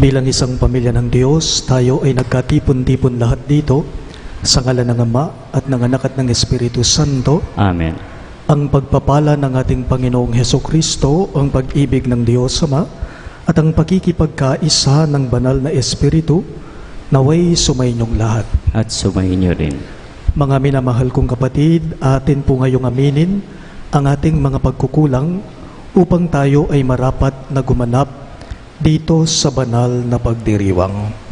Bilang isang pamilya ng Diyos, tayo ay nagkatipon-tipon lahat dito sa ngalan ng Ama at ng Anak at ng Espiritu Santo. Amen. Ang pagpapala ng ating Panginoong Hesukristo, ang pag-ibig ng Diyos Ama, at ang pakikipagkaisa ng banal na Espiritu, naway sumainyong lahat. At sumainyo rin. Mga minamahal kong kapatid, atin po ngayong aminin ang ating mga pagkukulang upang tayo ay marapat na gumanap dito sa banal na pagdiriwang.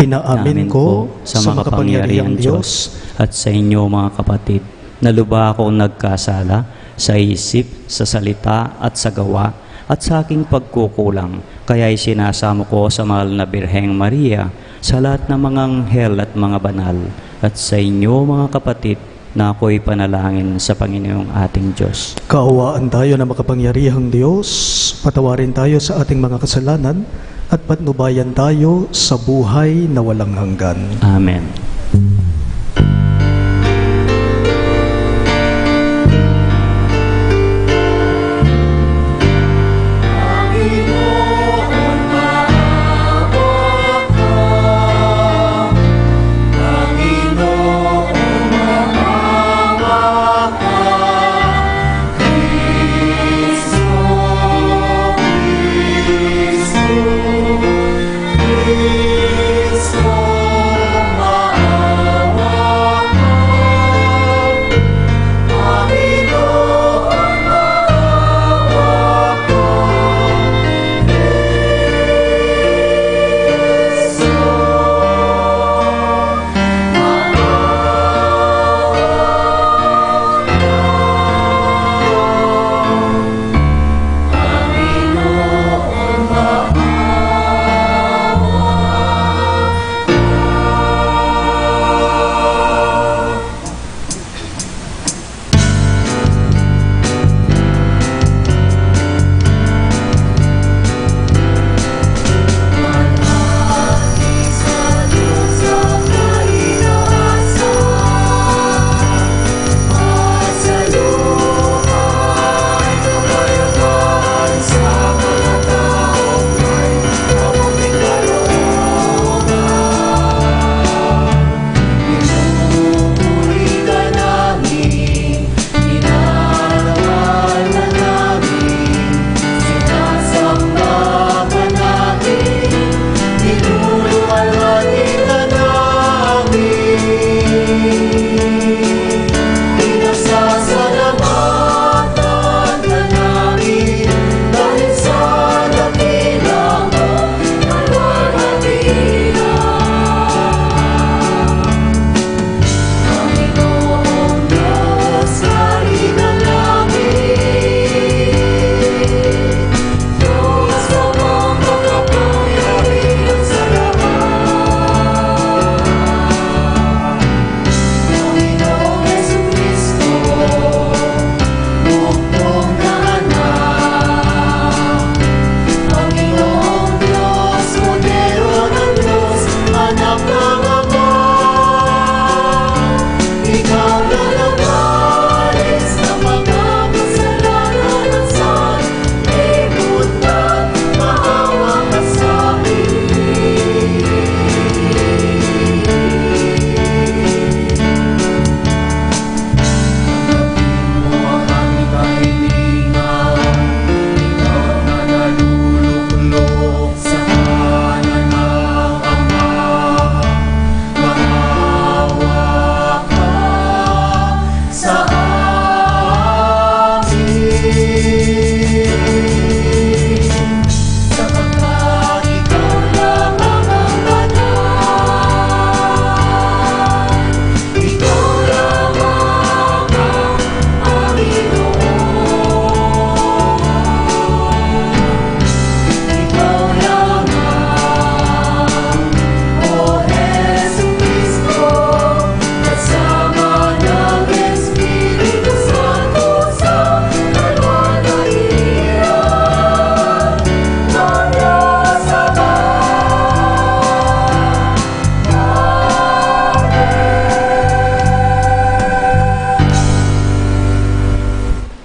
Inaamin ko sa makapangyarihang Diyos at sa inyo mga kapatid, na lubha akong nagkasala sa isip, sa salita at sa gawa at sa aking pagkukulang. Kaya'y sinasamo ko sa mahal na Birheng Maria, sa lahat ng mga anghel at mga banal, at sa inyo mga kapatid, na ako'y panalangin sa Panginoong ating Diyos. Kaawaan tayo na makapangyarihang Diyos, patawarin tayo sa ating mga kasalanan, at patnubayan tayo sa buhay na walang hanggan. Amen.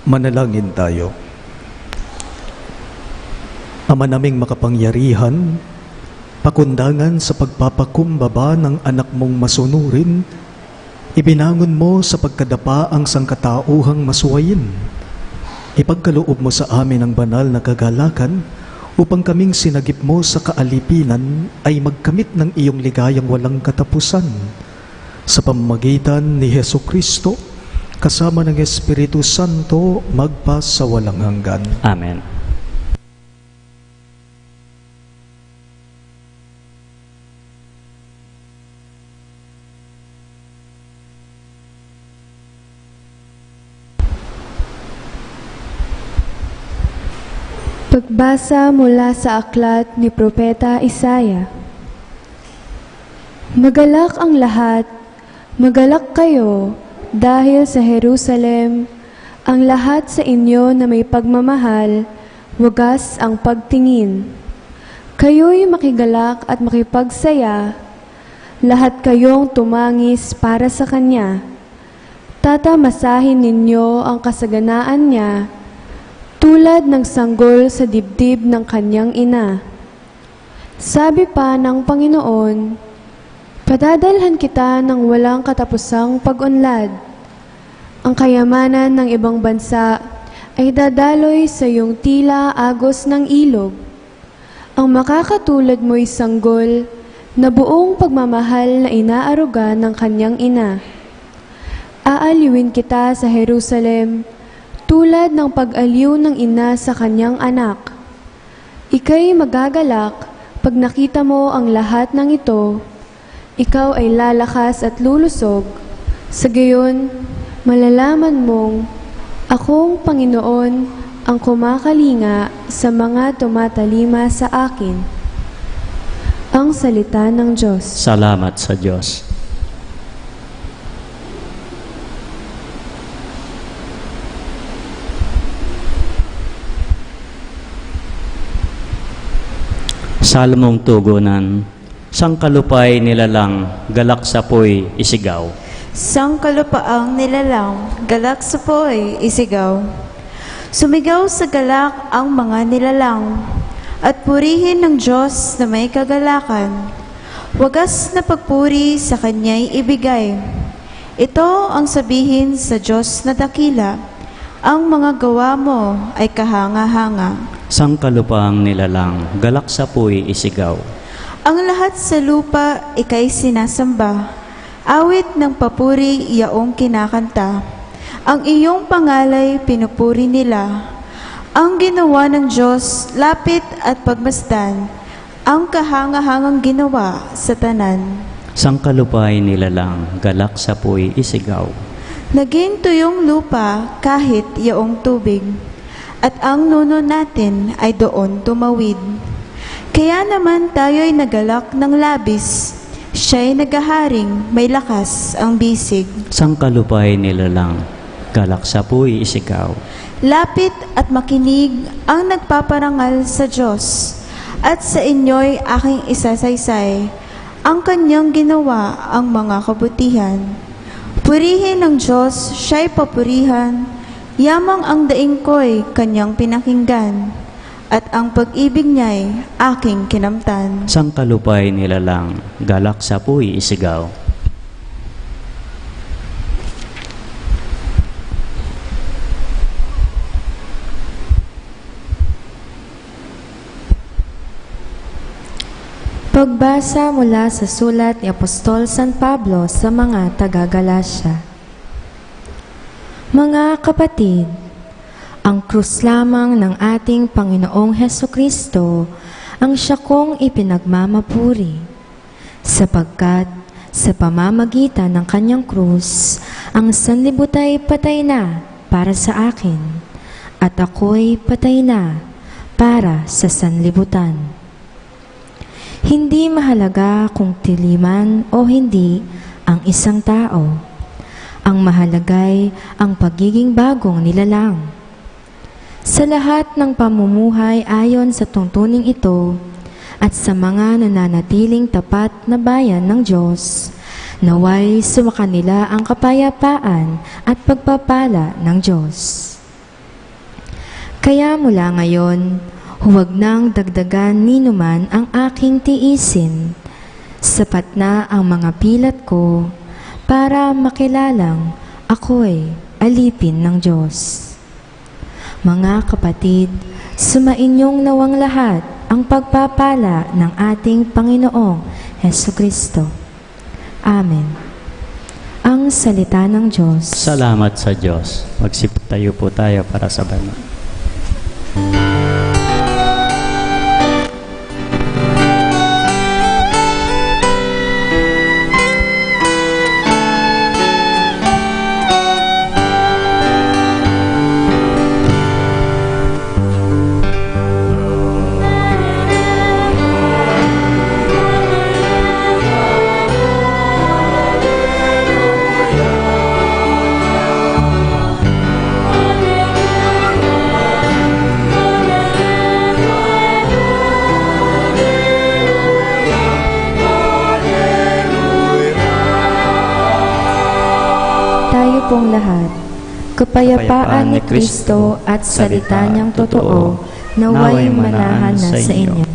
Manalangin tayo. Ama naming makapangyarihan, pakundangan sa pagpapakumbaba ng anak mong masunurin, ibinangon mo sa pagkadapa ang sangkatauhang masuwayin. Ipagkaloob mo sa amin ang banal na kagalakan upang kaming sinagip mo sa kaalipinan ay magkamit ng iyong ligayang walang katapusan. Sa pamamagitan ni Hesu Kristo, kasama ng Espiritu Santo, magpa sa walang hanggan. Amen. Pagbasa mula sa aklat ni Propeta Isaya. Magalak ang lahat, magalak kayo, dahil sa Jerusalem, ang lahat sa inyo na may pagmamahal, wagas ang pagtingin. Kayo'y makigalak at makipagsaya, lahat kayong tumangis para sa Kanya. Tatamasahin ninyo ang kasaganaan niya, tulad ng sanggol sa dibdib ng kanyang ina. Sabi pa ng Panginoon, padadalhan kita ng walang katapusang pag-unlad. Ang kayamanan ng ibang bansa ay dadaloy sa iyong tila agos ng ilog. Ang makakatulad mo'y sanggol na buong pagmamahal na inaaruga ng kanyang ina. Aaliwin kita sa Jerusalem, tulad ng pag-aliw ng ina sa kanyang anak. Ika'y magagalak pag nakita mo ang lahat ng ito. Ikaw ay lalakas at lulusog. Sa gayon, malalaman mong akong Panginoon ang kumakalinga sa mga tumatalima sa akin. Ang salita ng Diyos. Salamat sa Diyos. Salmong tugunan, sangkalupay nilalang, galak sapoy isigaw. Sangkalupaang nilalang, galak sapoy isigaw. Sumigaw sa galak ang mga nilalang, at purihin ng Diyos na may kagalakan. Wagas na pagpuri sa Kanya'y ibigay. Ito ang sabihin sa Diyos na dakila, ang mga gawa mo ay kahanga-hanga. Sangkalupaang nilalang, galak sapoy isigaw. Ang lahat sa lupa ika'y sinasamba, awit ng papuri yaong kinakanta. Ang iyong pangalay pinupuri nila. Ang ginawa ng Diyos, lapit at pagmasdan, ang kahangahangang ginawa sa tanan. Sangkalupay nilalang, galak sapoy isigaw. Naging tuyong lupa kahit yaong tubig, at ang nuno natin ay doon tumawid. Kaya naman tayo'y nagalak ng labis, siya'y nagaharing may lakas ang bisig. Sangkalupay nilalang, galak sapoy isigaw. Lapit at makinig ang nagpaparangal sa Diyos, at sa inyo'y aking isasaysay, ang Kanyang ginawa ang mga kabutihan. Purihin ng Diyos, siya'y papurihan, yamang ang daing ko'y Kanyang pinakinggan, at ang pag-ibig niya'y aking kinamtan. Sangkalupay nilalang, galak sapoy isigaw. Pagbasa mula sa sulat ni Apostol San Pablo sa mga taga-Galasya. Mga kapatid, ang krus lamang ng ating Panginoong Hesukristo ang siya kong ipinagmamapuri, sapagkat sa pamamagitan ng kanyang krus, ang sanlibutay patay na para sa akin, at ako'y patay na para sa sanlibutan. Hindi mahalaga kung tiliman o hindi ang isang tao. Ang mahalagay ang pagiging bagong nilalang. Sa lahat ng pamumuhay ayon sa tuntuning ito at sa mga nananatiling tapat na bayan ng Diyos, naway sumakanila ang kapayapaan at pagpapala ng Diyos. Kaya mula ngayon, huwag nang dagdagan ninuman ang aking tiisin. Sapat na ang mga pilat ko para makilalang ako'y alipin ng Diyos. Mga kapatid, sumainyong nawang lahat ang pagpapala ng ating Panginoong Hesukristo. Amen. Ang salita ng Diyos. Salamat sa Diyos. Magsitayo po tayo para sa banal. Tayo pong lahat, kapayapaan ni Kristo at salita niyang totoo, naway manahan na sa inyo.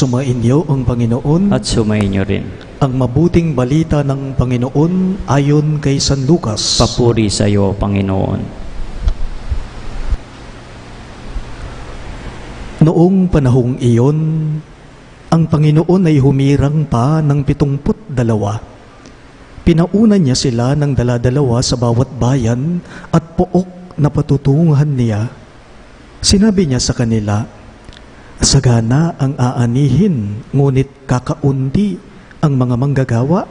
Sumainyo ang Panginoon, At sumainyo rin. ang mabuting balita ng Panginoon ayon kay San Lucas. Papuri sa iyo, Panginoon. Noong panahong iyon, ang Panginoon ay humirang pa ng 72. Pinauna niya sila ng dala-dalawa sa bawat bayan at pook na patutunguhan niya. Sinabi niya sa kanila, "Sagana ang aanihin, ngunit kakaunti ang mga manggagawa.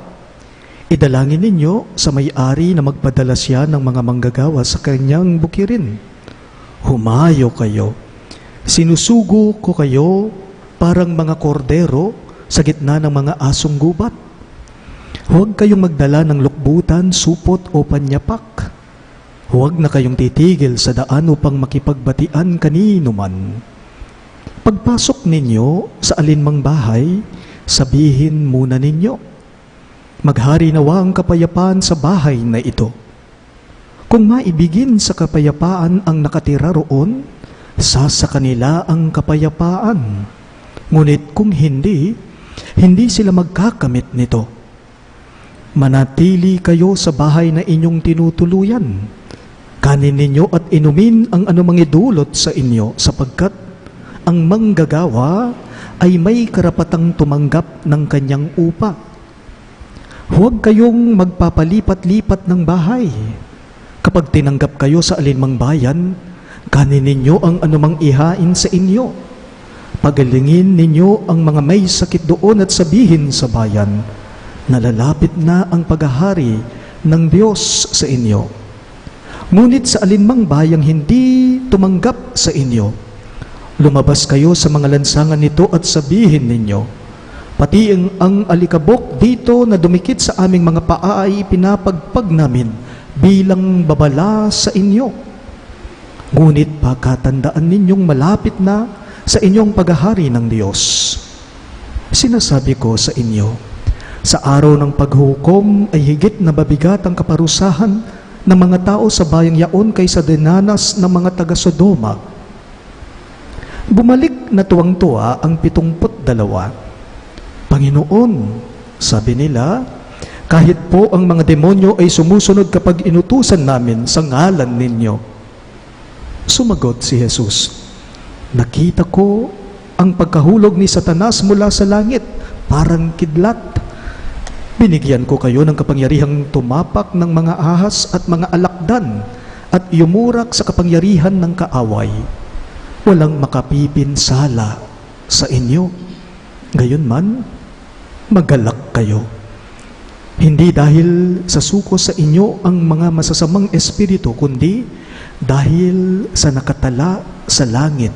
Idalangin ninyo sa may-ari na magpadala siya ng mga manggagawa sa kanyang bukirin. Humayo kayo. Sinusugo ko kayo parang mga kordero sa gitna ng mga asong gubat. Huwag kayong magdala ng lukbutan, supot o panyapak. Huwag na kayong titigil sa daan upang makipagbatian kanino man. Pagpasok ninyo sa alinmang bahay, sabihin muna ninyo, maghari nawa ang kapayapaan sa bahay na ito. Kung maibigin sa kapayapaan ang nakatira roon, sa kanila ang kapayapaan. Ngunit kung hindi, hindi sila magkakamit nito. Manatili kayo sa bahay na inyong tinutuluyan. Kanin ninyo at inumin ang anumang idulot sa inyo, sapagkat ang manggagawa ay may karapatang tumanggap ng kanyang upa. Huwag kayong magpapalipat-lipat ng bahay. Kapag tinanggap kayo sa alinmang bayan, kanin ninyo ang anumang ihain sa inyo. Pagalingin ninyo ang mga may sakit doon at sabihin sa bayan, nalalapit na ang paghahari ng Diyos sa inyo. Ngunit sa alinmang bayang hindi tumanggap sa inyo, lumabas kayo sa mga lansangan nito at sabihin ninyo, pati ang alikabok dito na dumikit sa aming mga paa ay pinapagpag namin bilang babala sa inyo. Ngunit pagkatandaan ninyong malapit na sa inyong paghahari ng Diyos. Sinasabi ko sa inyo, sa araw ng paghukom ay higit na mabigat ang kaparusahan ng mga tao sa bayang yaon kaysa dinanas ng mga taga-Sodoma. Bumalik na tuwang-tuwa ang 72. Panginoon, sabi nila, kahit po ang mga demonyo ay sumusunod kapag inutusan namin sa ngalan ninyo. Sumagot si Jesus, nakita ko ang pagkahulog ni Satanas mula sa langit, parang kidlat. Binigyan ko kayo ng kapangyarihang tumapak ng mga ahas at mga alakdan at yumurak sa kapangyarihan ng kaaway. Walang makapipinsala sa inyo. Gayunman, magalak kayo. Hindi dahil sa suko sa inyo ang mga masasamang espiritu, kundi dahil sa nakatala sa langit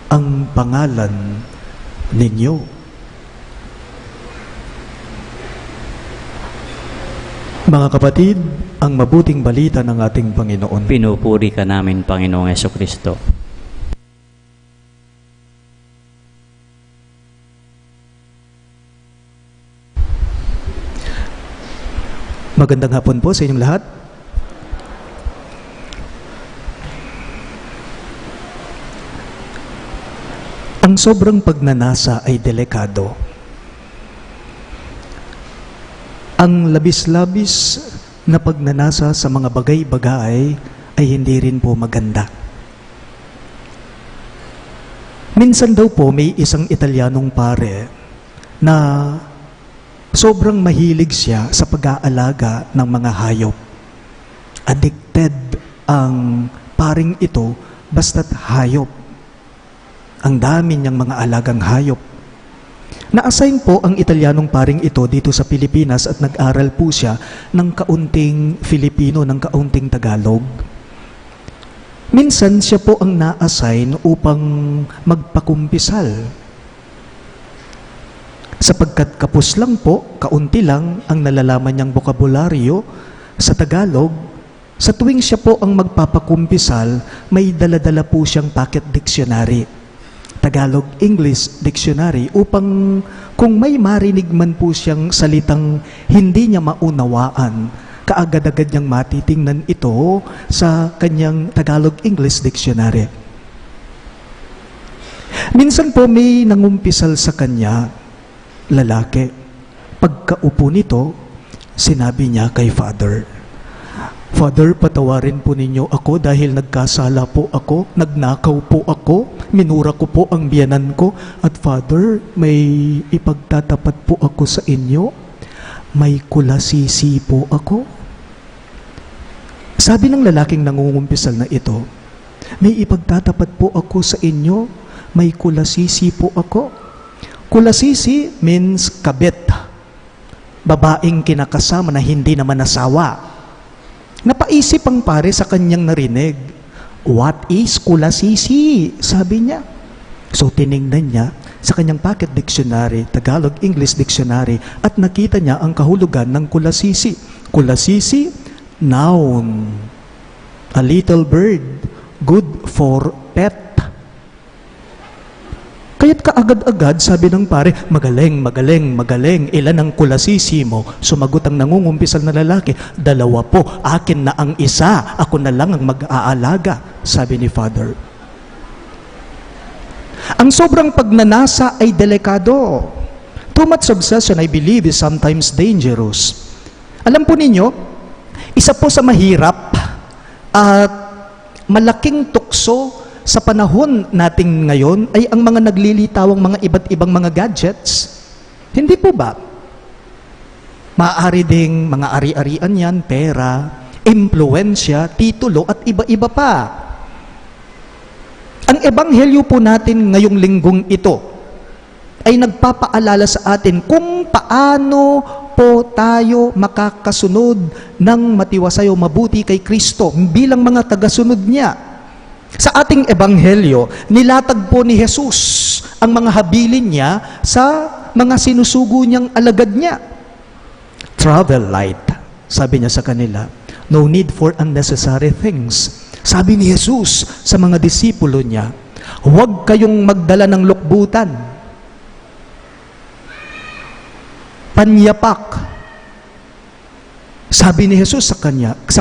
ang pangalan ninyo. Mga kapatid, ang mabuting balita ng ating Panginoon. Pinupuri ka namin, Panginoong Hesukristo. Magandang hapon po sa inyong lahat. Ang sobrang pagnanasa ay delikado. Ang labis-labis na pagnanasa sa mga bagay-bagay ay hindi rin po maganda. Minsan daw po may isang Italianong pare na sobrang mahilig siya sa pag-aalaga ng mga hayop. Addicted ang paring ito basta't hayop. Ang dami niyang mga alagang hayop. Na-assign po ang Italianong paring ito dito sa Pilipinas at nag-aral po siya ng kaunting Filipino, ng kaunting Tagalog. Minsan siya po ang na-assign upang magpakumpisal. Sapagkat kapos lang po, kaunti lang ang nalalaman niyang bokabularyo sa Tagalog, sa tuwing siya po ang magpapakumpisal, may dala-dala po siyang pocket dictionary, Tagalog-English dictionary, upang kung may marinig man po siyang salitang hindi niya maunawaan, kaagad-agad niyang matitingnan ito sa kanyang Tagalog-English dictionary. Minsan po may nangumpisal sa kanya, lalaki. Pagkaupo nito, sinabi niya kay Father, "Father, patawarin po ninyo ako dahil nagkasala po ako, nagnakaw po ako, minura ko po ang biyanan ko, at Father, may ipagtatapat po ako sa inyo, may kulasisi po ako." Sabi ng lalaking nangungumpisal na ito, "May ipagtatapat po ako sa inyo, may kulasisi po ako." Kulasisi means kabit, babaeng kinakasama na hindi naman asawa. Napaisip ang pare sa kanyang narinig. "What is kulasisi?" sabi niya. So tiningnan niya sa kanyang pocket dictionary, Tagalog-English dictionary, at nakita niya ang kahulugan ng kulasisi. Kulasisi, noun, a little bird, good for pet. Kaya't kaagad-agad sabi ng pare, "Magaling, magaling, magaling. Ilan ang kulasisi mo?" Sumagot ang nangungumpisal na lalaki, "2 po. Akin na ang isa. Ako na lang ang mag-aalaga," sabi ni Father. Ang sobrang pagnanasa ay delikado. Too much obsession, I believe, is sometimes dangerous. Alam po ninyo, isa po sa mahirap at malaking tukso sa panahon nating ngayon ay ang mga naglilitawang mga iba't ibang mga gadgets. Hindi po ba? Maaari ding mga ari-arian yan, pera, impluensya, titulo, at iba-iba pa. Ang ebanghelyo po natin ngayong linggong ito ay nagpapaalala sa atin kung paano po tayo makakasunod ng matiwasay o mabuti kay Kristo bilang mga tagasunod niya. Sa ating ebanghelyo, nilatag po ni Jesus ang mga habilin niya sa mga sinusugo niyang alagad niya. "Travel light," sabi niya sa kanila. "No need for unnecessary things." Sabi ni Jesus sa mga disipulo niya, "Huwag kayong magdala ng lukbutan, panyapak." Sabi ni Jesus sa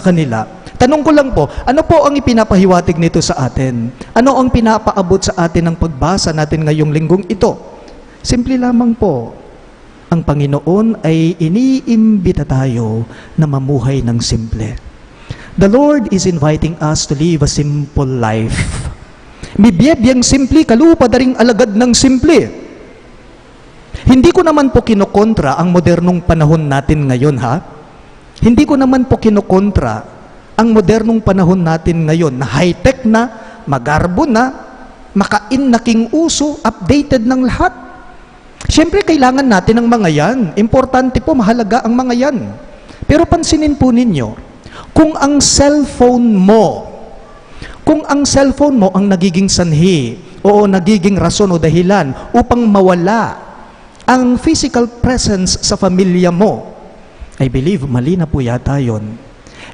kanila, tanong ko lang po, ano po ang ipinapahiwatig nito sa atin? Ano ang pinapaabot sa atin ng pagbasa natin ngayong linggong ito? Simple lamang po, ang Panginoon ay iniimbita tayo na mamuhay ng simple. The Lord is inviting us to live a simple life. Bibiyang simple, kalupa daring alagad ng simple. Hindi ko naman po kinokontra ang modernong panahon natin ngayon, ha? Hindi ko naman po kinokontra ang modernong panahon natin ngayon na high-tech na, magarbo na, makain na king uso, updated ng lahat. Siyempre, kailangan natin ang mga yan. Importante po, mahalaga ang mga yan. Pero pansinin po ninyo, kung ang cellphone mo ang nagiging sanhi o nagiging rason o dahilan upang mawala ang physical presence sa pamilya mo, I believe, mali na po yata yun.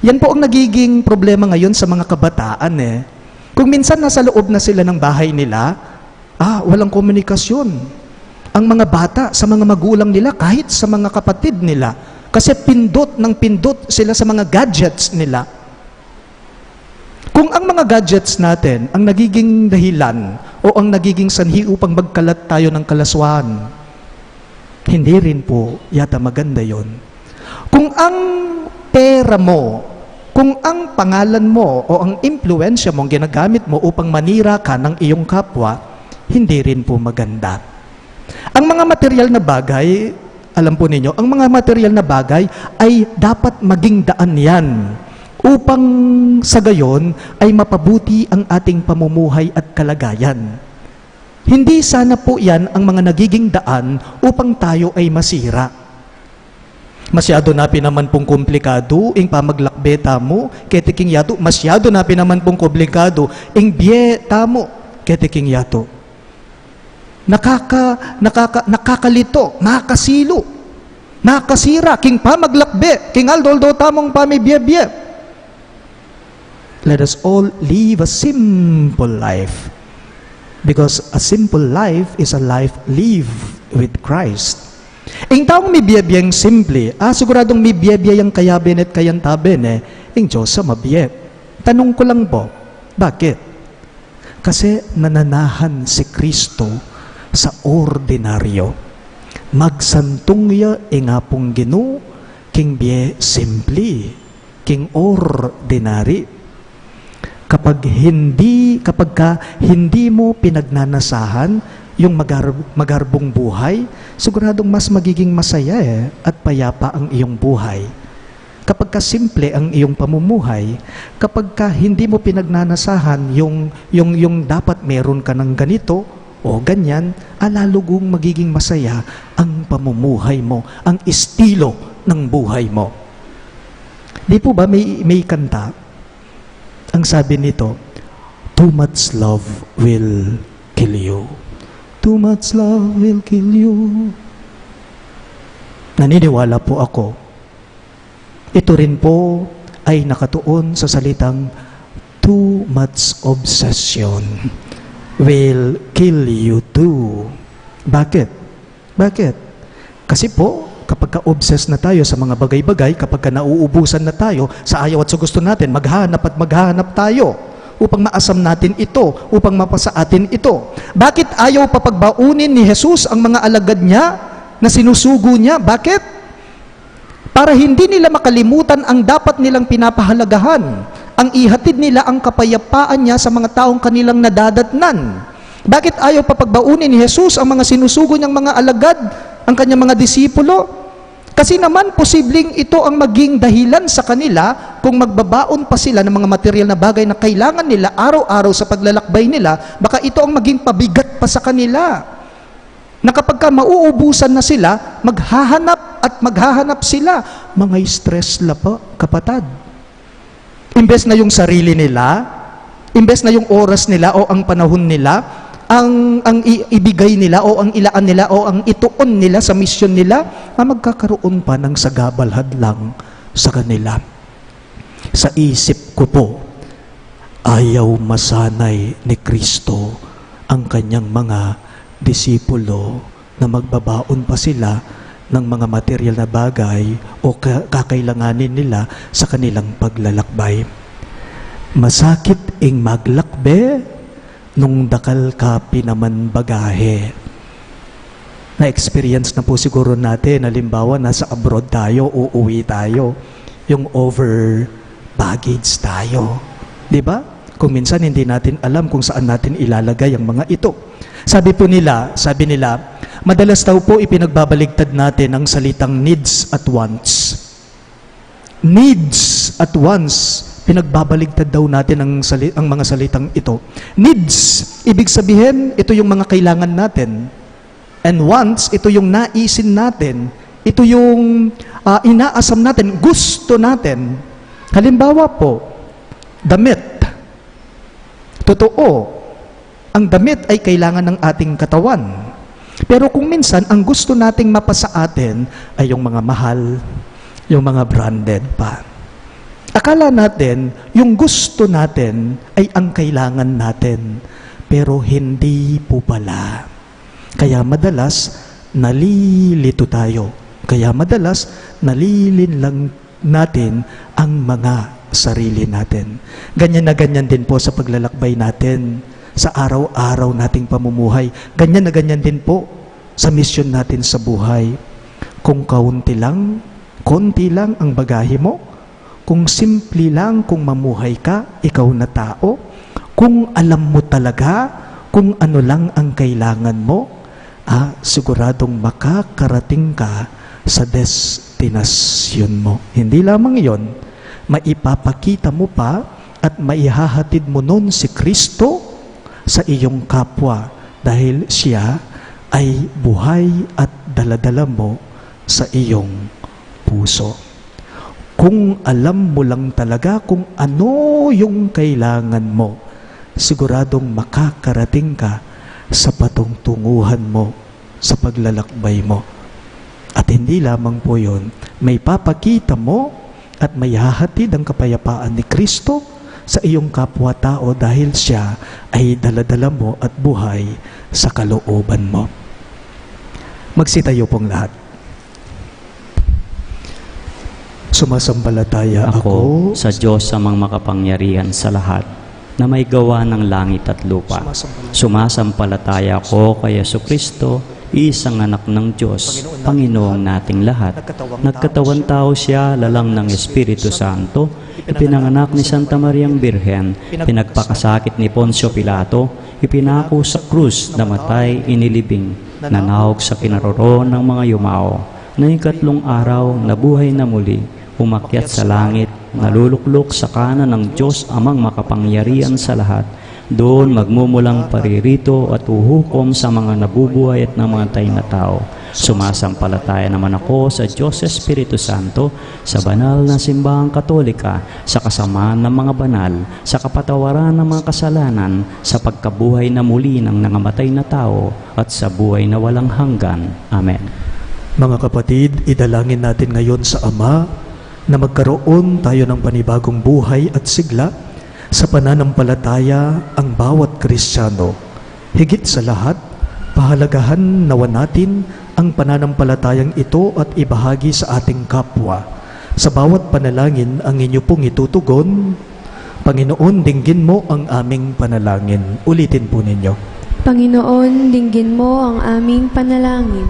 Yan po ang nagiging problema ngayon sa mga kabataan eh. Kung minsan nasa loob na sila ng bahay nila, walang komunikasyon. Ang mga bata sa mga magulang nila, kahit sa mga kapatid nila, kasi pindot ng pindot sila sa mga gadgets nila. Kung ang mga gadgets natin ang nagiging dahilan o ang nagiging sanhi upang magkalat tayo ng kalaswaan, hindi rin po yata maganda yon. Kung ang pera mo, kung ang pangalan mo o ang impluensya mo ang ginagamit mo upang manira ka ng iyong kapwa, hindi rin po maganda. Ang mga material na bagay, alam po ninyo, ang mga material na bagay ay dapat maging daan yan upang sa gayon ay mapabuti ang ating pamumuhay at kalagayan. Hindi sana po yan ang mga nagiging daan upang tayo ay masira. Masyado na pinaman pong komplikado, ing pamaglakbeta mo, ketiking yato. Masyado na pinaman pong komplikado, ing bieta mo, ketiking yato. Nakakalito, nakasilo, nakasira, king pamaglakbe, king aldoldo tamong pamibiyebye. Let us all live a simple life. Because a simple life is a life lived with Christ. Ing taong may biyabiyang simple, siguradong may biyabiyang kayaben at kayantaben ing Diyos sa mabiyab. Tanong ko lang po, bakit? Kasi nananahan si Kristo sa ordinaryo. Magsantungya ingapong Gino, king biye simple, king ordinary. Kapag hindi mo pinagnanasahan yung magarbong buhay, siguradong mas magiging masaya at payapa ang iyong buhay. Kapag ka simple ang iyong pamumuhay, kapag ka hindi mo pinagnanasahan yung dapat meron ka ng ganito o ganyan, lalugong magiging masaya ang pamumuhay mo, ang estilo ng buhay mo. Di po ba may kanta? Ang sabi nito, too much love will kill you. Too much love will kill you. Naniniwala po ako. Ito rin po ay nakatuon sa salitang too much obsession will kill you too. Bakit? Bakit? Kasi po, kapag ka-obsess na tayo sa mga bagay-bagay, kapag ka nauubusan na tayo sa ayaw at sa gusto natin, maghanap tayo upang maasam natin ito, upang mapasa atin ito. Bakit ayaw papagbaunin ni Jesus ang mga alagad niya na sinusugo niya? Bakit? Para hindi nila makalimutan ang dapat nilang pinapahalagahan, ang ihatid nila ang kapayapaan niya sa mga taong kanilang nadadatnan. Bakit ayaw papagbaunin ni Jesus ang mga sinusugo niyang mga alagad, ang kanyang mga disipulo? Kasi naman, posibleng ito ang maging dahilan sa kanila kung magbabaon pa sila ng mga material na bagay na kailangan nila araw-araw sa paglalakbay nila, baka ito ang maging pabigat pa sa kanila. Na kapag ka mauubusan na sila, maghahanap sila. Mga stress la po, kapatid. Imbes na yung sarili nila, imbes na yung oras nila o ang panahon nila, ang ibigay nila o ang ilaan nila o ang ituon nila sa misyon nila, magkakaroon pa ng sagabalhad lang sa kanila. Sa isip ko po, ayaw masanay ni Kristo ang kanyang mga disipulo na magbabaon pa sila ng mga material na bagay o kakailanganin nila sa kanilang paglalakbay. Masakit ing maglakbe nung dakal ka pinaman bagahe. Na-experience na po siguro natin, halimbawa nasa abroad tayo, uuwi tayo, yung over baggage tayo. Di ba? Kung minsan hindi natin alam kung saan natin ilalagay ang mga ito. Sabi nila, madalas daw po ipinagbabaligtad natin ang salitang needs at wants. Needs at wants. Pinagbabaligtad daw natin ang mga salitang ito. Needs, ibig sabihin, ito yung mga kailangan natin. And once ito yung naisin natin, ito yung inaasam natin, gusto natin. Halimbawa po, damit. Totoo, ang damit ay kailangan ng ating katawan. Pero kung minsan, ang gusto nating mapasa atin ay yung mga mahal, yung mga branded pa. Akala natin, yung gusto natin ay ang kailangan natin. Pero hindi po pala. Kaya madalas, nalilito tayo. Kaya madalas, nalilin lang natin ang mga sarili natin. Ganyan na ganyan din po sa paglalakbay natin, sa araw-araw nating pamumuhay. Ganyan na ganyan din po sa misyon natin sa buhay. Kung konti lang ang bagahe mo, kung simple lang kung mamuhay ka, ikaw na tao, kung alam mo talaga kung ano lang ang kailangan mo, siguradong makakarating ka sa destinasyon mo. Hindi lamang yon, maipapakita mo pa at maihahatid mo nun si Kristo sa iyong kapwa dahil siya ay buhay at daladala mo sa iyong puso. Kung alam mo lang talaga kung ano yung kailangan mo, siguradong makakarating ka sa patungtunguhan mo, sa paglalakbay mo. At hindi lamang po yun, may papakita mo at may hahatid ang kapayapaan ni Kristo sa iyong kapwa-tao dahil siya ay daladala mo at buhay sa kalooban mo. Magsitayo pong lahat. Sumasambalataya Ako sa Diyos sa mga makapangyarihan sa lahat, na may gawa ng langit at lupa. Sumasampalataya ako kay Jesucristo, isang anak ng Diyos, Panginoong nating lahat. Nagkatawan tao siya, lalang ng Espiritu Santo, ipinanganak ni Santa Mariang Birhen, pinagpakasakit ni Poncio Pilato, ipinako sa krus, namatay, inilibing, nanahog sa kinaroroon ng mga yumao, na ikatlong araw, nabuhay na muli, umakyat sa langit, naluluklok sa kanan ng Diyos amang makapangyarihan sa lahat. Doon magmumulang paririto at uhukom sa mga nabubuhay at namatay na tao. Sumasampalataya naman ako sa Diyos Espiritu Santo, sa banal na simbahang katolika, sa kasamaan ng mga banal, sa kapatawaran ng mga kasalanan, sa pagkabuhay na muli ng nangamatay na tao, at sa buhay na walang hanggan. Amen. Mga kapatid, idalangin natin ngayon sa Ama na magkaroon tayo ng panibagong buhay at sigla sa pananampalataya ang bawat Kristiyano. Higit sa lahat, pahalagahan nawa natin ang pananampalatayang ito at ibahagi sa ating kapwa. Sa bawat panalangin ang inyo pong itutugon, Panginoon, dinggin mo ang aming panalangin. Ulitin po ninyo. Panginoon, dinggin mo ang aming panalangin.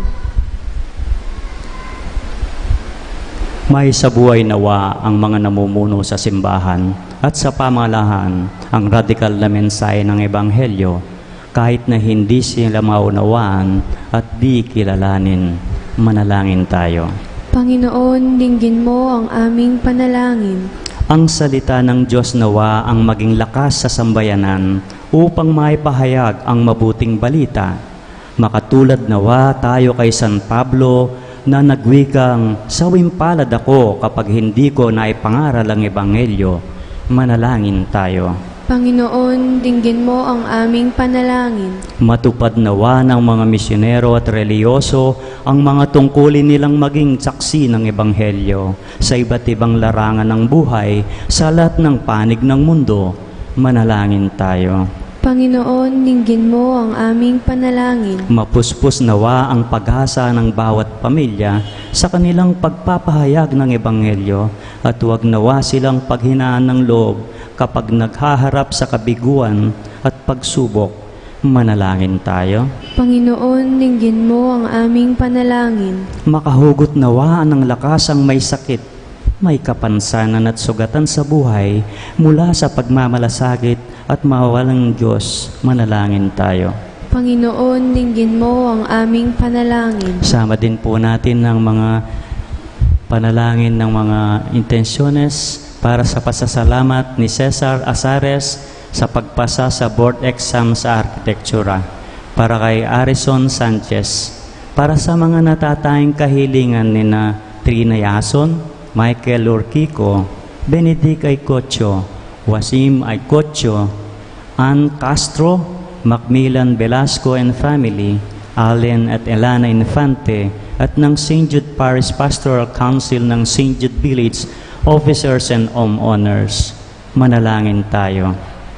May sa buhay nawa ang mga namumuno sa simbahan at sa pamalahan ang radikal na mensahe ng Ebanghelyo kahit na hindi sila maunawaan at di kilalanin. Manalangin tayo. Panginoon, dinggin mo ang aming panalangin. Ang salita ng Diyos nawa ang maging lakas sa sambayanan upang maipahayag ang mabuting balita. Makatulad nawa tayo kay San Pablo na nagwikang, sawimpalad ako kapag hindi ko naipangaral ang Ebanghelyo. Manalangin tayo. Panginoon, dinggin mo ang aming panalangin. Matupad nawa ng mga misyonero at reliyoso ang mga tungkulin nilang maging saksi ng Ebanghelyo sa iba't ibang larangan ng buhay sa lahat ng panig ng mundo. Manalangin tayo. Panginoon, dinggin mo ang aming panalangin. Mapuspos nawa ang pag-asa ng bawat pamilya sa kanilang pagpapahayag ng Ebanghelyo at huwag nawa silang paghinaan ng loob kapag naghaharap sa kabiguan at pagsubok. Manalangin tayo. Panginoon, dinggin mo ang aming panalangin. Makahugot nawa ng lakas ang may sakit, may kapansanan at sugatan sa buhay mula sa pagmamalasakit at mawawalang Diyos. Manalangin tayo. Panginoon, dinggin mo ang aming panalangin. Sama din po natin ng mga panalangin ng mga intensyones para sa pasasalamat ni Cesar Azares sa pagpasa sa board exam sa arkitektura, para kay Arison Sanchez Para sa mga natatayang kahilingan ni na Trina Yason, Michael Urquico, Benedict Aycocho, Wasim Aycocho, Ann Castro, Macmillan Velasco and family, Allen at Elana Infante, at ng St. Jude Parish Pastoral Council ng St. Jude Village, officers and homeowners. Manalangin tayo.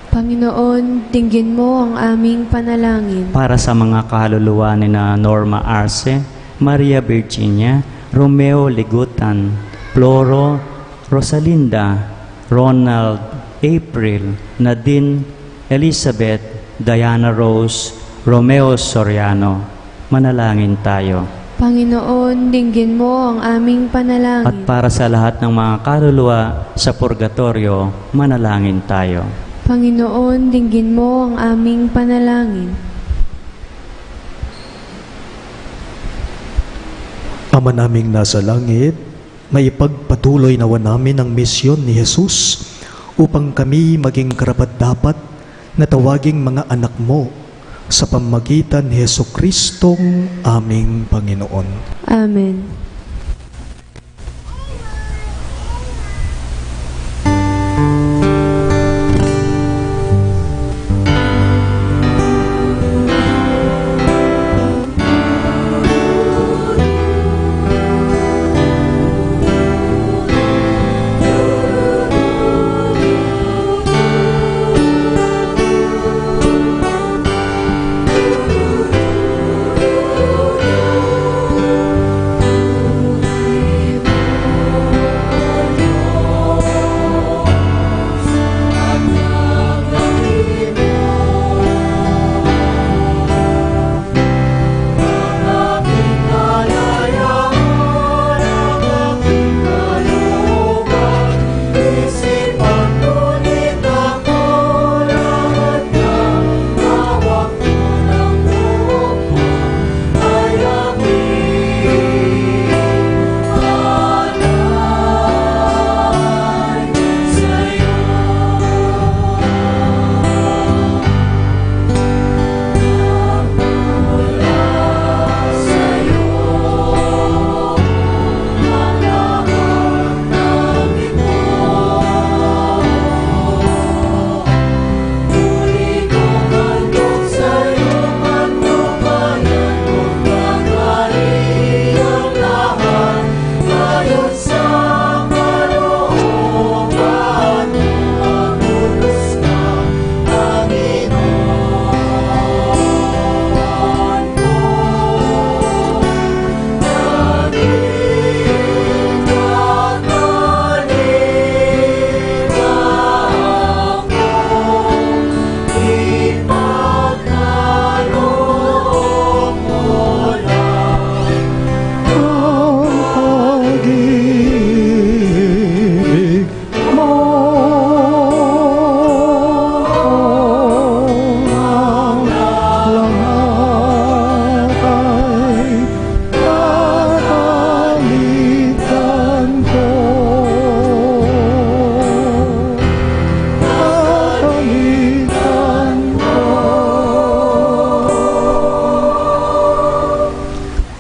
Panginoon, dinggin mo ang aming panalangin. Para sa mga kaluluwa ni na Norma Arce, Maria Virginia, Romeo Ligutan, Floro, Rosalinda, Ronald, April, Nadine, Elizabeth, Diana Rose, Romeo Soriano. Manalangin tayo. Panginoon, dinggin mo ang aming panalangin. At para sa lahat ng mga kaluluwa sa purgatorio, manalangin tayo. Panginoon, dinggin mo ang aming panalangin. Ama naming nasa langit, maipagpatuloy nawa namin ang misyon ni Jesus upang kami maging karapat-dapat na tawaging mga anak mo sa pamamagitan ni Jesucristong aming Panginoon. Amen.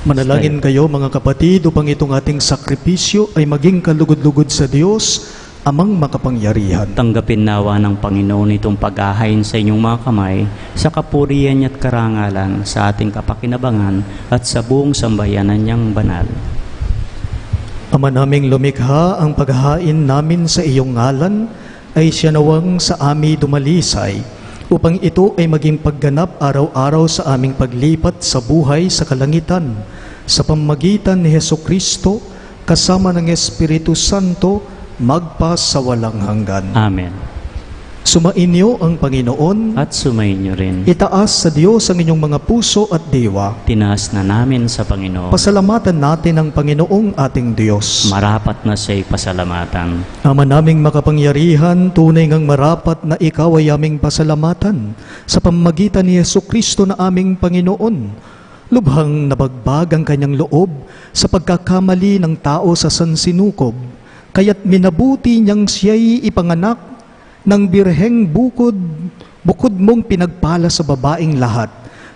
Manalangin kayo mga kapatid upang itong ating sakripisyo ay maging kalugod-lugod sa Diyos, amang makapangyarihan. Tanggapin nawa ng Panginoon itong pag-ahayin sa inyong mga kamay sa kapurihan at karangalan sa ating kapakinabangan at sa buong sambayanan niyang banal. Ama naming lumikha, ang paghahain namin sa iyong ngalan ay siya nawang sa amin dumalisay, upang ito ay maging pagganap araw-araw sa aming paglipat sa buhay sa kalangitan, sa pamamagitan ni Jesucristo, kasama ng Espiritu Santo, magpa sa walang hanggan. Amen. Sumainyo ang Panginoon, At sumainyo rin. itaas sa Diyos ang inyong mga puso at diwa. Tinaas na namin sa Panginoon. Pasalamatan natin ang Panginoong ating Diyos. Marapat na siya'y pasalamatan. Ama naming makapangyarihan, tunay ngang marapat na ikaw ay aming pasalamatan sa pamamagitan ni Jesucristo na aming Panginoon. Lubhang nabagbag ang kanyang loob sa pagkakamali ng tao sa sansinukob, kaya't minabuti niyang siya'y ipanganak ng birheng bukod mong pinagpala sa babaeng lahat,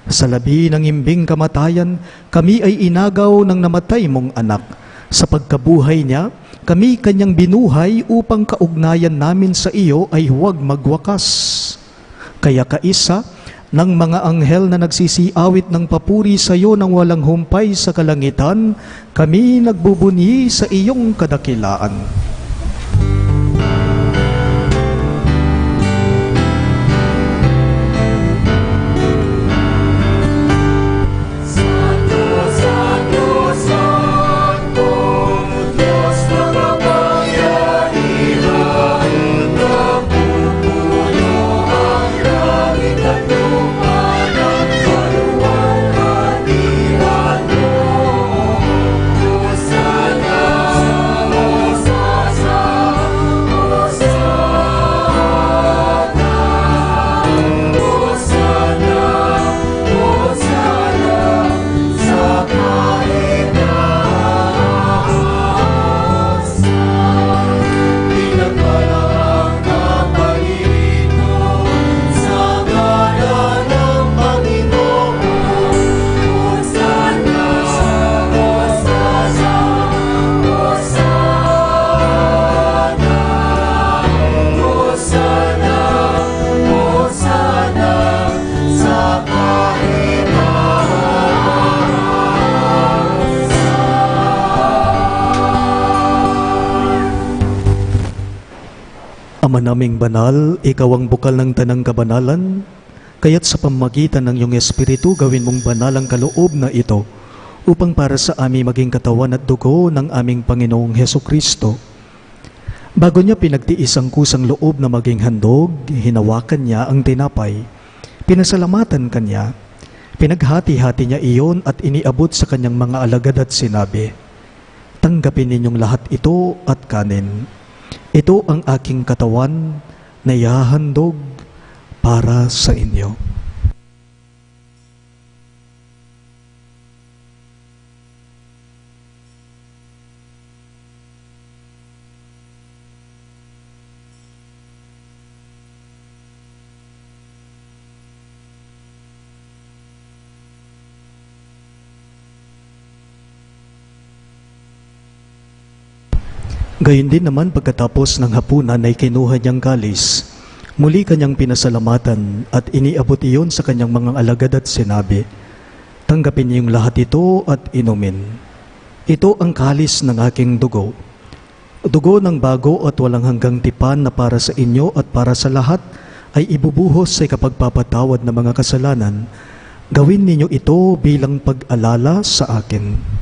Sa labi ng imbing kamatayan, kami ay inagaw ng namatay mong anak. Sa pagkabuhay niya, kami kanyang binuhay upang kaugnayan namin sa iyo ay huwag magwakas. Kaya kaisa ng mga anghel na nagsisiawit ng papuri sa iyo ng walang humpay sa kalangitan, kami nagbubunyi sa iyong kadakilaan. Ama naming banal, ikaw ang bukal ng tanang kabanalan, kaya't sa pamamagitan ng iyong Espiritu, gawin mong banal ang kaloob na ito, upang para sa amin maging katawan at dugo ng aming Panginoong Hesukristo. Bago niya pinagtiis ang kusang loob na maging handog, hinawakan niya ang tinapay, pinasalamatan kanya, pinaghati-hati niya iyon at iniabot sa kanyang mga alagad at sinabi, "Tanggapin ninyong lahat ito at kanin. Ito ang aking katawan na ihahandog para sa inyo." Gayon din naman pagkatapos ng hapunan ay kinuha niyang kalis. Muli kanyang pinasalamatan at iniabot iyon sa kanyang mga alagad at sinabi, "Tanggapin niyong lahat ito at inumin. Ito ang kalis ng aking dugo. Dugo ng bago at walang hanggang tipan na para sa inyo at para sa lahat ay ibubuhos sa kapagpapatawad ng mga kasalanan. Gawin ninyo ito bilang pag-alala sa akin."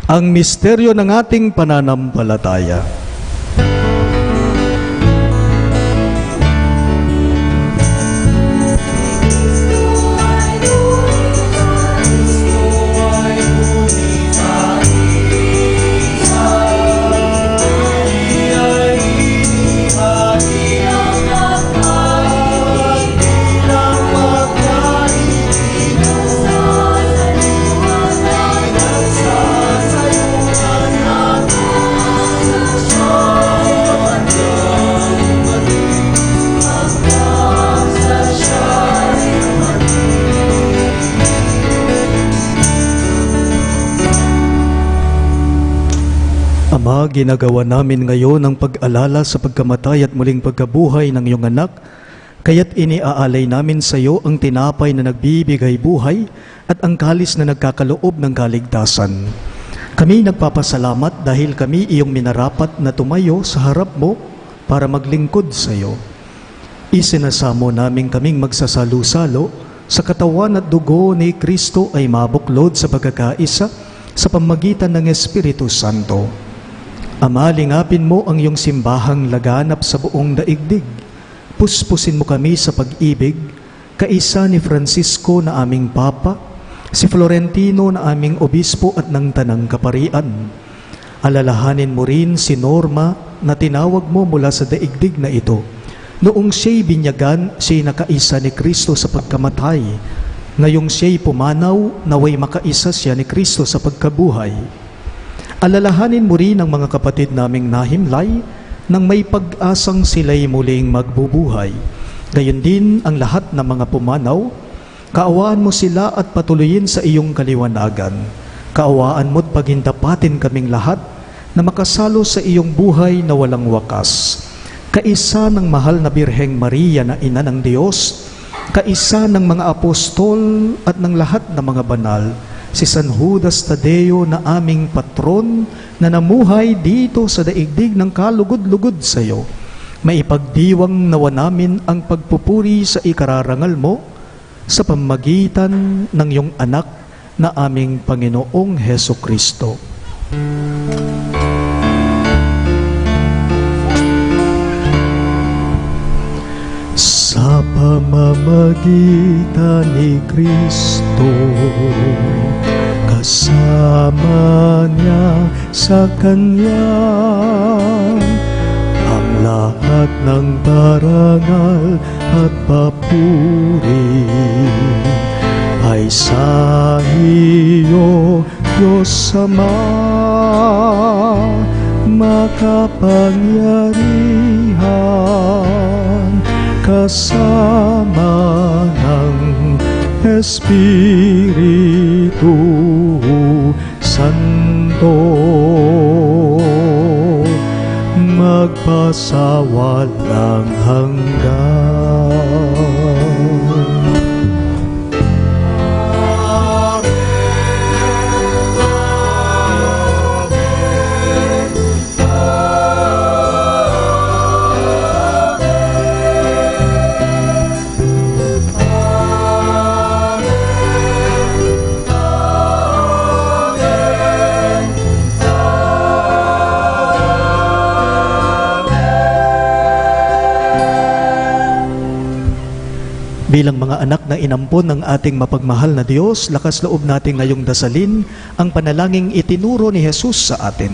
Ang misteryo ng ating pananampalataya. Ama, ginagawa namin ngayon ang pag-alala sa pagkamatay at muling pagkabuhay ng iyong anak, kaya't iniaalay namin sa iyo ang tinapay na nagbibigay buhay at ang kalis na nagkakaloob ng kaligtasan. Kami nagpapasalamat dahil kami iyong minarapat na tumayo sa harap mo para maglingkod sa iyo. Isinasamo namin kaming magsasalo-salo sa katawan at dugo ni Kristo ay mabuklod sa pagkakaisa sa pamagitan ng Espiritu Santo. Ama, lingapin mo ang iyong simbahang laganap sa buong daigdig. Puspusin mo kami sa pag-ibig, kaisa ni Francisco na aming Papa, si Florentino na aming Obispo at ng Tanang Kaparian. Alalahanin mo rin si Norma, na tinawag mo mula sa daigdig na ito. Noong siya'y binyagan, siya'y nakaisa ni Kristo sa pagkamatay. Ngayong siya'y pumanaw, naway makaisa siya ni Kristo sa pagkabuhay. Alalahanin mo rin ang mga kapatid naming nahimlay nang may pag-asang sila'y muling magbubuhay. Gayon din ang lahat ng mga pumanaw, kaawaan mo sila at patuloyin sa iyong kaliwanagan. Kaawaan mo't paghindapatin kaming lahat na makasalo sa iyong buhay na walang wakas. Kaisa ng mahal na Birheng Maria na Ina ng Diyos, kaisa ng mga apostol at ng lahat ng mga banal, si San Judas Tadeo na aming patron na namuhay dito sa daigdig ng kalugod-lugod sa iyo. Maipagdiwang nawa namin ang pagpupuri sa ikararangal mo sa pamamagitan ng iyong anak na aming Panginoong Heso Kristo. Sa pamamagitan ni Kristo, kasama niya sa Kanya, ang lahat ng parangal at papuri ay sa iyo, Diyos Ama, makapangyarihan, kasama ng Espiritu Santo, magpasawalang hanggan. Bilang mga anak na inampon ng ating mapagmahal na Diyos, lakas loob natin ngayong dasalin ang panalangin itinuro ni Jesus sa atin.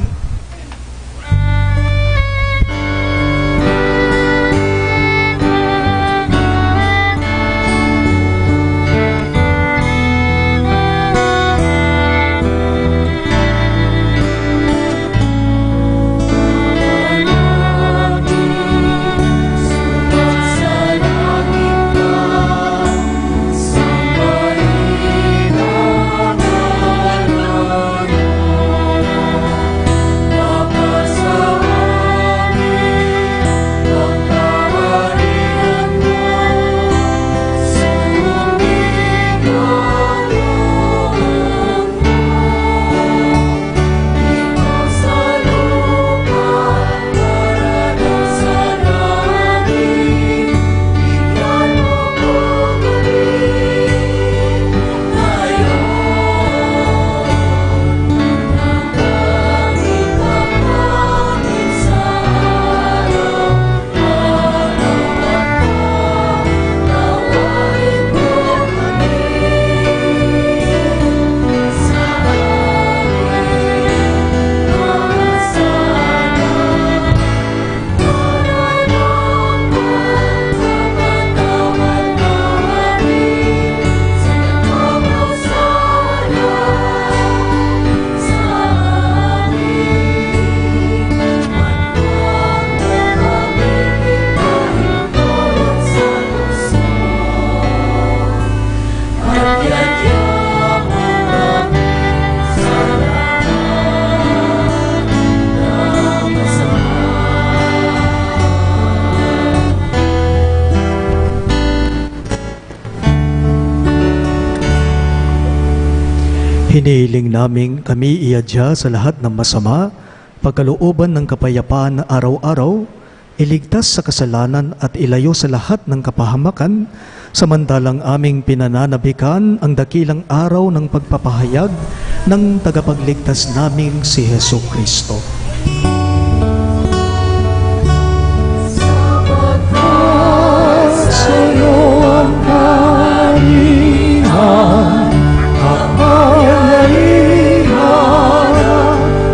Hinihiling namin kami iadya sa lahat ng masama, pagkalooban ng kapayapaan na araw-araw, iligtas sa kasalanan at ilayo sa lahat ng kapahamakan, samantalang aming pinananabikan ang dakilang araw ng pagpapahayag ng tagapagligtas naming si Heso Kristo. Sa iyo ang kanihan, kapangyarihan,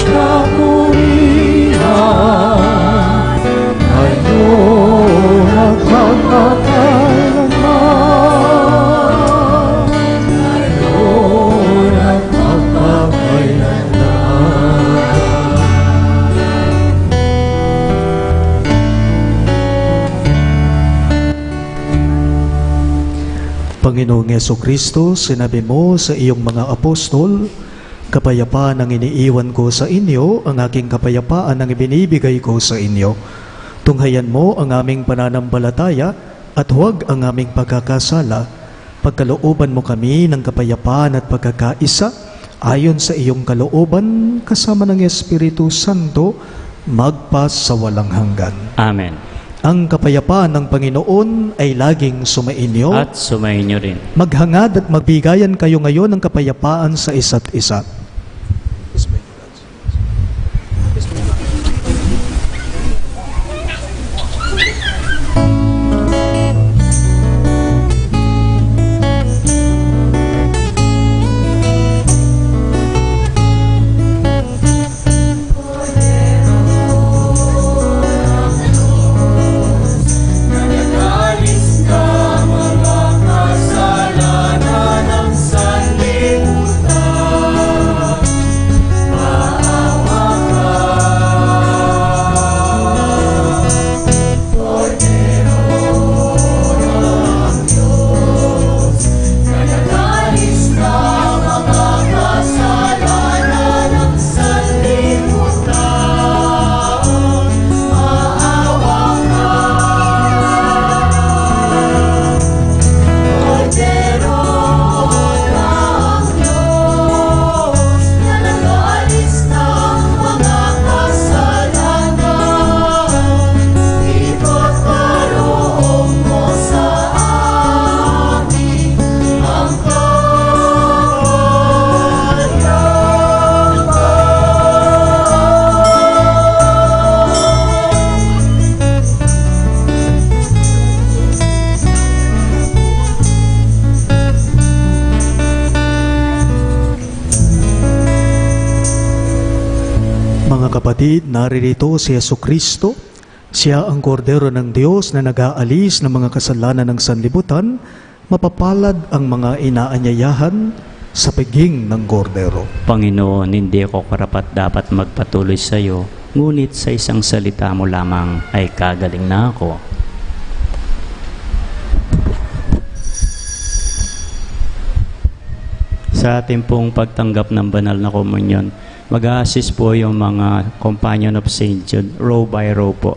kapurihan, Panginoong Kristo, sinabi mo sa iyong mga apostol, kapayapaan ang iniiwan ko sa inyo, ang aking kapayapaan ang ibinibigay ko sa inyo. Tunghayan mo ang aming pananampalataya at huwag ang aming pagkakasala. Pagkalooban mo kami ng kapayapaan at pagkakaisa, ayon sa iyong kalooban, kasama ng Espiritu Santo, magpas sa walang hanggan. Amen. Ang kapayapaan ng Panginoon ay laging sumainyo. At sumainyo rin. Maghangad at magbigayan kayo ngayon ng kapayapaan sa isa't isa. Mga kapatid, naririto si Jesucristo. Siya ang kordero ng Diyos na nag-aalis ng mga kasalanan ng sanlibutan. Mapapalad ang mga inaanyayahan sa piging ng kordero. Panginoon, hindi ako karapat dapat magpatuloy sa iyo, ngunit sa isang salita mo lamang ay kagaling na ako. Sa ating pong pagtanggap ng banal na komunyon, mag-a-assist po yung mga Companion of St. Jude, row by row po.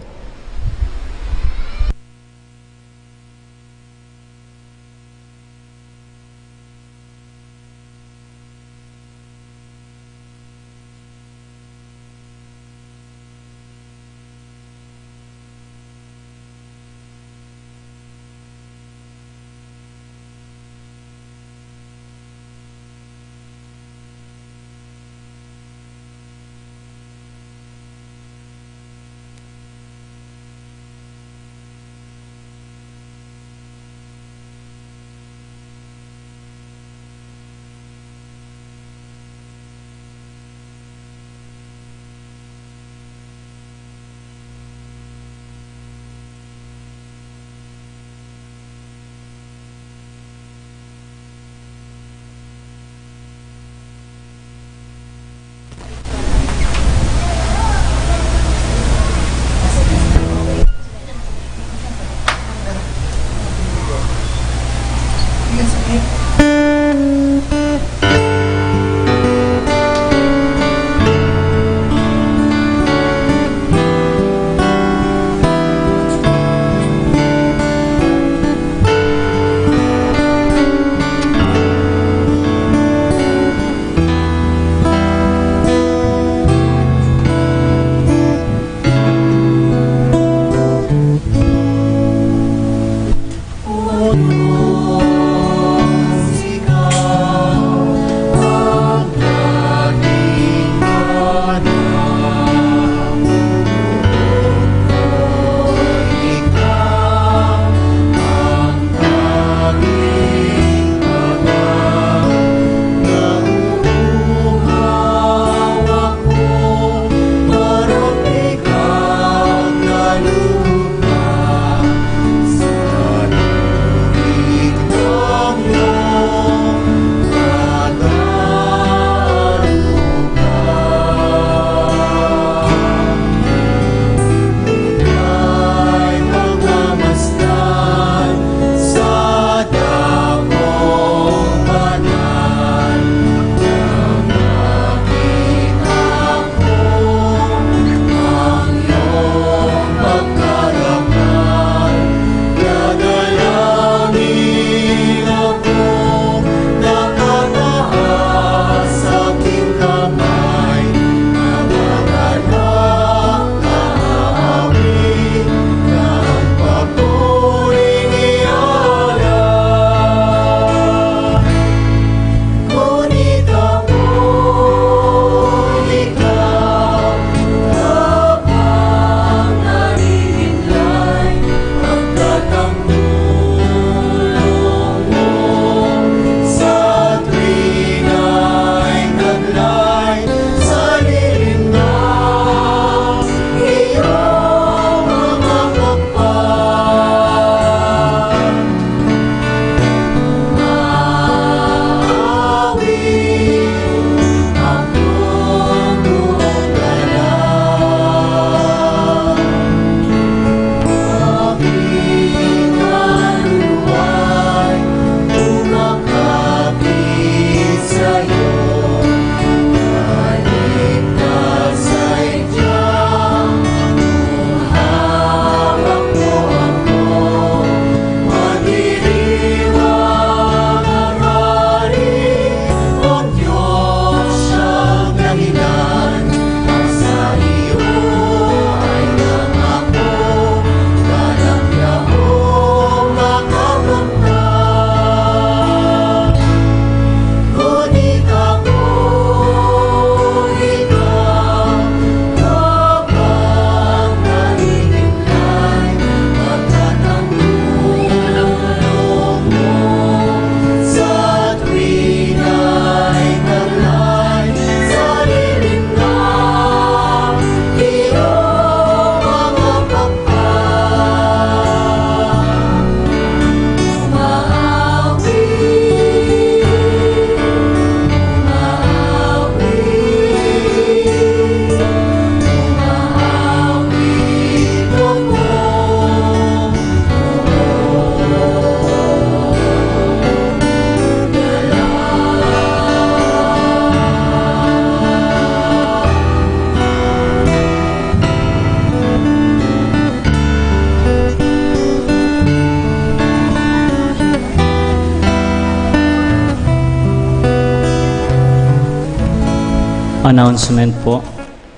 Announcement po.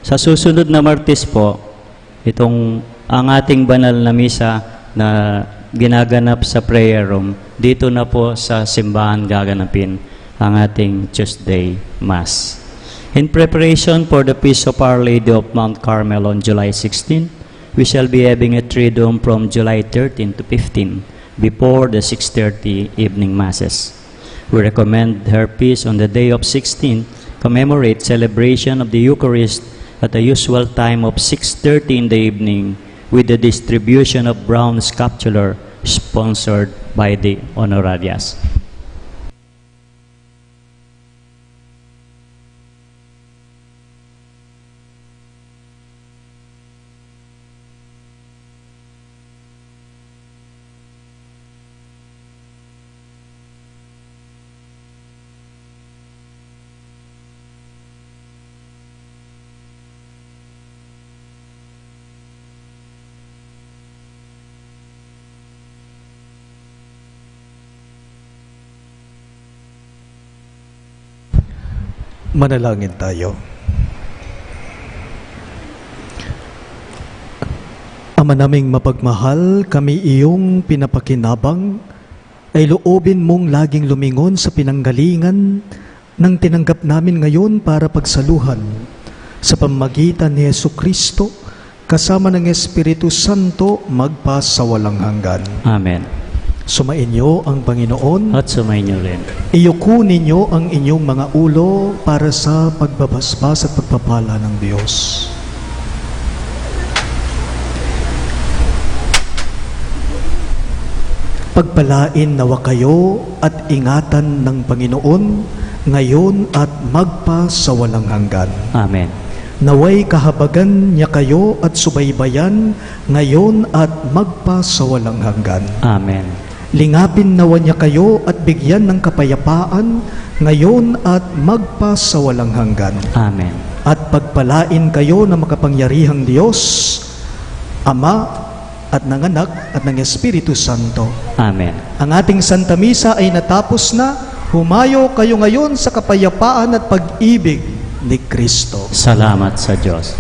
Sa susunod na Martes po, ang ating banal na misa na ginaganap sa prayer room, dito na po sa simbahan gaganapin ang ating Tuesday Mass. In preparation for the Feast of Our Lady of Mount Carmel on July 16, we shall be having a Triduum from July 13 to 15 before the 6:30 evening Masses. We recommend her feast on the day of 16, commemorate celebration of the Eucharist at the usual time of 6:30 in the evening with the distribution of brown scapular sponsored by the honorarias. Manalangin tayo. Ama naming mapagmahal, kami iyong pinapakinabang, ay loobin mong laging lumingon sa pinanggalingan ng tinanggap namin ngayon para pagsaluhan sa pamamagitan ni Jesucristo kasama ng Espiritu Santo magpa sa walang hanggan. Amen. Sumainyo ang Panginoon. At sumainyo rin. Iyuko ninyo ang inyong mga ulo para sa pagbabasbas at pagpapala ng Diyos. Pagpalain nawa kayo at ingatan ng Panginoon ngayon at magpa sa walang hanggan. Amen. Naway kahabagan niya kayo at subaybayan ngayon at magpa sa walang hanggan. Amen. Lingapin nawa niya kayo at bigyan ng kapayapaan ngayon at magpa sa walang hanggan. Amen. At pagpalain kayo ng makapangyarihang Diyos, Ama at ng Anak at ng Espiritu Santo. Amen. Ang ating Santa Misa ay natapos na. Humayo kayo ngayon sa kapayapaan at pag-ibig ni Kristo. Salamat sa Diyos.